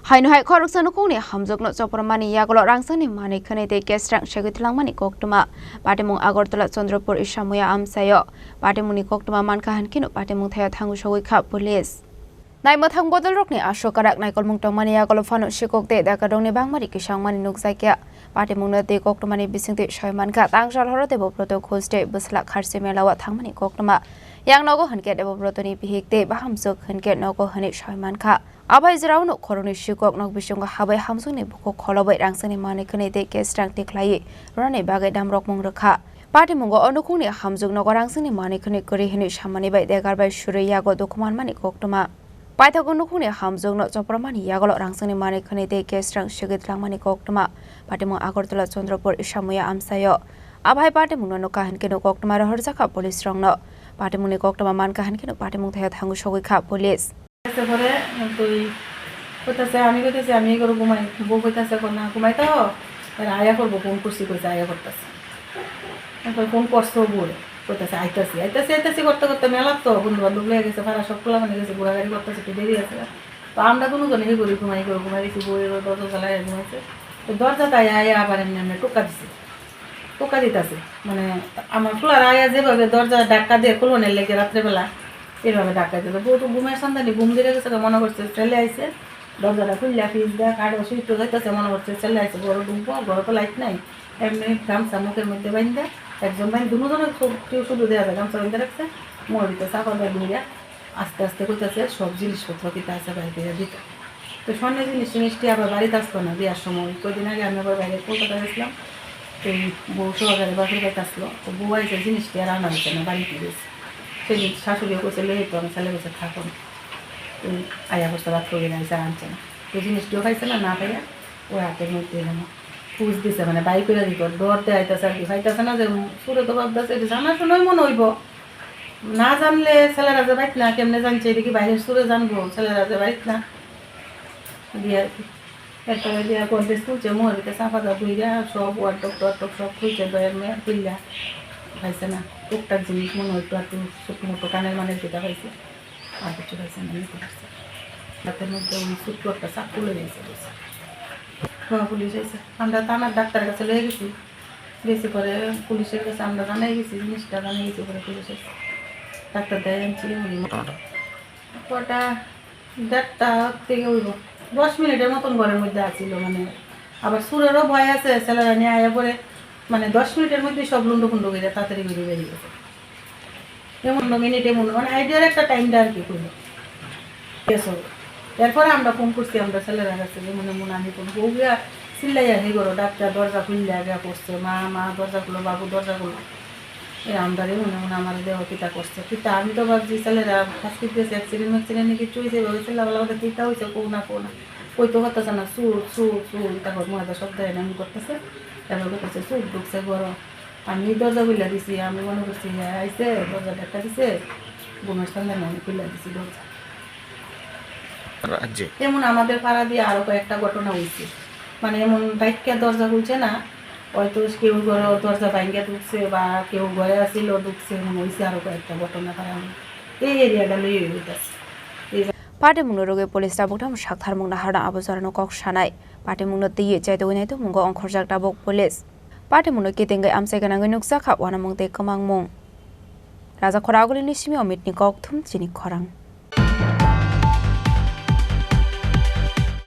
Hainu hai Khoroksa Nukhungni Hamjwkno Choprobmani yakulo Rangchakni Manwi khani te Kesrang Segwi Twlangkha koktuma Patimung Agartala Chondrapur Isamuya amsayo Patimungni koktuma manka hankinu Patimung thaya thangu Segwi kha police Naimathang bodol rokni ashokarak naikolmung tongmani yakulo phano sikokte dakadongni bangmari kisangmani nukjakya Patimungno te koktumani bisingte soymanka tangsal horote boproto khoste busla kharse melawa thangmani koktuma Yangnogo hanke debobrotoni bihikte bahamjwk hanke nogo hani soymanka Abai Zirauno Khorangni Sikok Nok Bisunga Habai Hamjwkni Buko Kholobai Rangchakni Manwi khani te Kesrang Teklai Rani Bagai Damrok Mungrakha Patimungo Nukhungni Hamjwkno Rangchakni Manwi khani kori hini samani bai degarbai suri yago dokumanmani koktuma Paithago Nukhungni Hamjwkno Choprobmani yagulo Rangchakni Manwi khani te Kesrang Segwi Twlangkha koktuma Patimung Agartala Chondrapur Isamuya amsayo Abai Patimungno nuka hanke no koktuma horjaka police rongno Patimungni koktuma manka hanke no Patimung thaya thangu Segwi kha police পরে তুই কইতাছে আমি কইতাছি আমি করব ঘুমাই বউ কইতাছে কোন না ঘুমাই তো আর আয়া করব ফোন করছি কইছে আয়া করতেছে এখন ফোন করছো বল কইতাছে আইতাছি করতে করতে মেলা তো বন্ধু বান্ধব লয়ে গেছে ভাড়া সব খোলা মানে গেছে ঘোরা গাড়ি করতেছে একটু দেরি আছে তো আমরা কোনো জনে করি ঘুমাই দিছি বউয়ের দরজা জ্বালায় ঘুমাইছে তো দরজাটা আয়া আবার এমনি টোকা দিতাছে মানে আমার খোলার আয়া যেভাবে দরজা ধাক্কা দিয়ে খুলনের লেগে রাত্রেবেলা এভাবে ডাকা দিল বউ তো ঘুমের সন্ধানে ঘুম দিয়ে গেছে মনে করছে ছেলে আইছে দরজাটা খুললা ফিজ দেয়া কাঠে সুইট যাইতেছে মনে করছে ছেলে আইছে ঘরে ঢুকবো ঘরে তো লাইট নাই এমনি গামছা মুখের মধ্যে বাইন্দা একজন বাইন দুজনের শুধু দেওয়া যায় গামছা বাইন্দা রাখছে মোড় দিতে চাপা দেয় ঘুরিয়া আস্তে আস্তে কইতেছে সব জিনিসপত্র কিতা আছে বাড়িতে দিতে তো স্বর্ণের জিনিস মিষ্টি আবার বাড়িতে আসতো না দেওয়ার সময় কদিন আগে আমি আবার বাইরে কলকাতা গেছিলাম তো বউ সহকারে বাসের বাড়িতে আসলো তো বউ আইসে জিনিসটি আর আনা হচ্ছে না বাড়িতে গেছে সেই শাশুড়িও কইছে লেই তো আমি ছেলে বসে থাকো আয়া বসে রাত করে আইসা আনছে না তো জিনিসটিও খাইছে না পাইয়া ওই হাতের মধ্যে পুষ দিছে মানে বাই করে দিব দৌড়তে আইতেছে আর কি খাইতেছে না যে সুরে তো ভাবতেছে এটা জানা শুনোই মনে হইব না জানলে ছেলেরা যে বাইক না কেমনে জানছে এটা কি বাইরের সুরে জানবো ছেলেরা যে বাইক না দিয়ে আর কি এরপরে দিয়া গডরেজ খুলছে মোহরিতে চাপা দা ধুইয়া সব ওয়ার্টক সব খুলছে দয়ের মেয়ে খুললা খাইছে না টুকটাক জিনিস মনে হইতো আর একটু ছোটো মোটো কানের মানে যেটা খাইছে আর কিছু খাইছে না নিতে পারছে হাতের মধ্যে ওই ছোট্ট একটা চাপ তুলে নিয়েছে পুলিশ এসে আমরা থানার ডাক্তারের কাছে লয়ে গেছি পরে পুলিশের কাছে আমরা জানাই গেছি জিনিসটা জানাই গেছি পরে পুলিশ এসে ডাক্তার দেয় আনছি কটা 1:30 থেকে হইব 10 মিনিটের মতন ঘরের মধ্যে আসছিল মানে আবার সুরেরও ভয় আছে ছেলেরা নিয়ে আয়া পরে মানে 10 মিনিটের মধ্যে সব লুন্ডো ফুন্ডো করে তাড়াতাড়ি বেরিয়ে গেছে এমন মিনিটে মনে মানে আইডিয়ার একটা টাইমটা আর কি করলো এরপরে আমরা ফোন করছি আমরা ছেলেরা কাছে যে মনে আমি ফোন বউগুলা চিল্লাইয়া হে করো ডাক্তার দরজা খুললে আগে করছে মা দরজা খুলো বাবু দরজা খুলো আমরা মনে আমার দেহ পিতা করছে পিতা আমি তো ভাবছি ছেলেরা হাসপিট গেছে অ্যাক্সিডেন্ট কিছু হয়েছে ছেলেবেলা ওদের পিতা হয়েছে কো না কই তো হতেছে না সুর তারপর মজা সব দেয় না আমি করতেছে তারপর করতেছে সুর ঢুকছে গরম আমি দরজা খুলে দিছি আমি মনে করছি আইসে দরজা দেখা দিছে ঘুমের সঙ্গে আমি খুলে দিছি দরজা যেমন আমাদের পাড়া দিয়ে আরো কয়েকটা ঘটনা হয়েছে মানে এমন বাইককে দরজা খুলছে না হয়তো কেউ ঘরে দরজা ভাঙ্গা ঢুকছে বা কেউ ঘরে আসিল ঢুকছে এমন হয়েছে আরো কয়েকটা ঘটনা পাড়া এই এরিয়াটা লই হইতেছে Patimungno roge police tabuk tam sakthar mungna harna abozarano kok sanai Patimungno tiye chaito winai to mungo onkhorjak tabuk police Patimungno ketengai amsai ganangai nuksa kha wana mungte kamang mung Raja Khoraguli ni simi omitni kok thum Chini Khorang